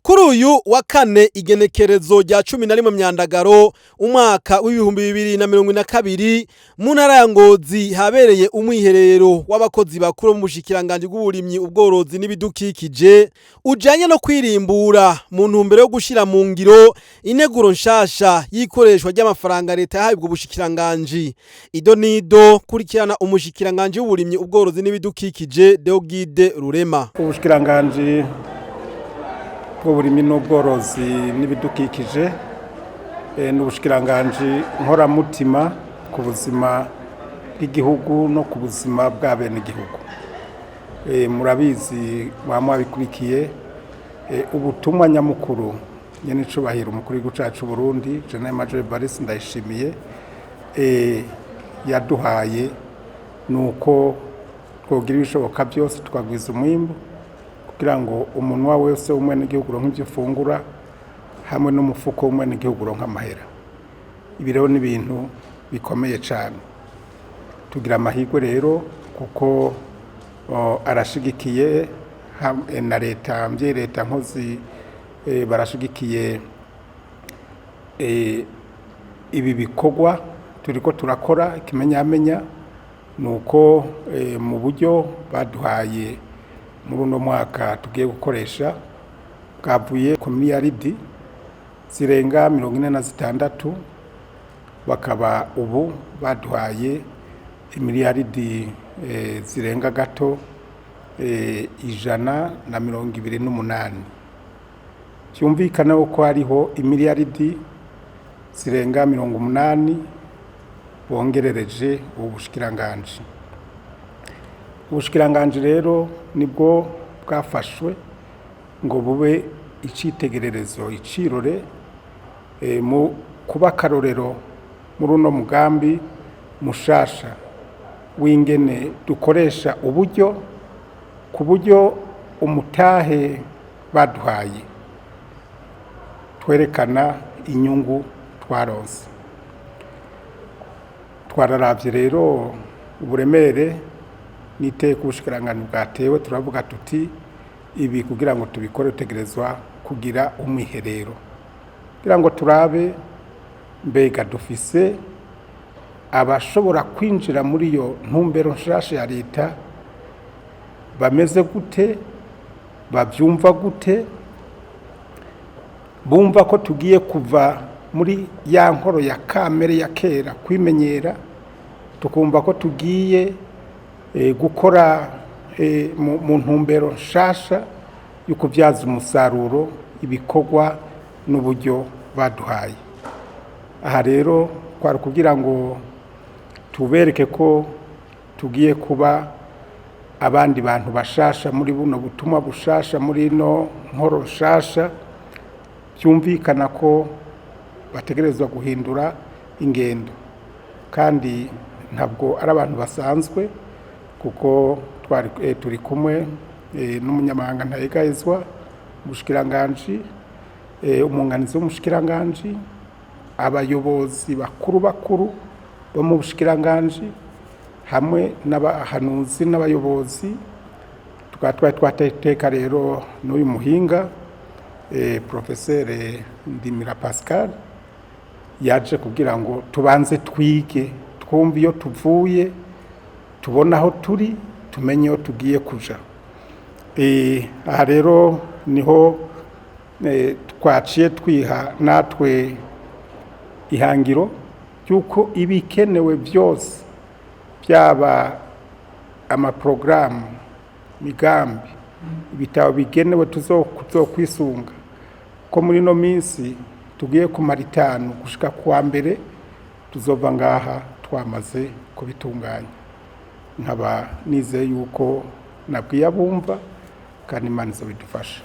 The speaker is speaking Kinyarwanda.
Kuri uyu wa kane igenekerezo rya 11 Myandagaro umwaka w'ibihumbi 2022 mu ntara ya Ngozi habereye umwiherero w'abakozi bakuru mu bushikiranganje bw'uburimyi ubworozi n'ibidukikije ujanye no kwirimbura mu ntumbero yo gushira mu ngiro integuro nshasha y'ikoreshwa ry'amafaranga leta yahaye ubwo bushikiranganje. Ido nido kurikirana umushikiranganje w'uburimyi ubworozi n'ibidukikije Deogide Rurema. Ubushikiranganje bw'uburimyi n'ubworozi n'ibidukikije n'ubushikiranganje nkoramutima ku buzima bw'igihugu no ku buzima bw'abene igihugu. Murabizi mwabikurikiye ubutumwa nyamukuru nyene icubahiro umukuru w'igihugu cacu Burundi General Major Evariste Ndayishimiye yaduhaye nuko twogira ibishoboka byose twagwiza umwimbu kugira ngo umunwa wese umwene igihugu ronka ivyo fungura hamwe n'umufuko umwene igihugu ronka amahera. Ibi rero ni ibintu bikomeye cyane. Tugira amahirwe rero kuko arashigikiye na leta mvye leta nkozi barashigikiye ibi bikorwa turiko turakora. Ikimenyamenya nuko mu buryo baduhaye muri uno mwaka tugiye gukoresha bwavuye ku miliyaridi zirenga 46, bakaba ubu baduhaye imiliyaridi zirenga gato 128. Cyumvikana ko hariho imiliyaridi zirenga 80 bongerereje ubushikiranganje. Ubushikiranganje rero nibwo bwafashwe ngo bube icitegererezo icirore mu kuba karorero muri uno mugambi mushasha w'ingene dukoresha uburyo ku buryo umutahe baduhaye twerekana inyungu twaronse. Twararavye rero uburemere niteka ubushikiranganje bwatewe, turavuga tuti ibi kugira ngo tubikore tegerezwa kugira umwiherero kugira ngo turabe mbega dufise abashobora kwinjira muri iyo ntumbero nshasha ya leta bameze gute, bavyumva gute, bumva ko tugiye kuva muri ya nkoro ya kamere ya kera kwimenyera tukumva ko tugiye gukora mu ntumbero nshasha yo kubyaza umusaruro ibikorwa n'uburyo baduhaye. Aha rero kwari kugira ngo tubereke ko tugiye kuba abandi bantu bashasha muri buno butumwa bushasha muri no nkoro nshasha. Byumvikana ko bategerezwa guhindura ingendo kandi ntabwo ari abantu basanzwe kuko turi kumwe n'umunyamahanga ntayegayezwa umushikiranganje, umwunganizi w'umushikiranganje, abayobozi bakuru bo mu bushikiranganje hamwe n'abahanuzi n'abayobozi. Twateka rero n'uyu muhinga Professeur Ndimira Pascal yaje kugira ngo tubanze twige twumve iyo tuvuye tubona aho turi tumenye aho tugiye kuja. Aha rero niho twaciye twiha natwe ihangiro yuko ibikenewe byose byaba amaprogramu migambi ibitabo bigenewe tuzokwisunga ko muri no minsi tugiye kumara 5 gushika kwa mbere tuzova ngaha twamaze kubitunganya. Nkaba nizeye yuko nabwiye abumva kandi Imana izobidufasha.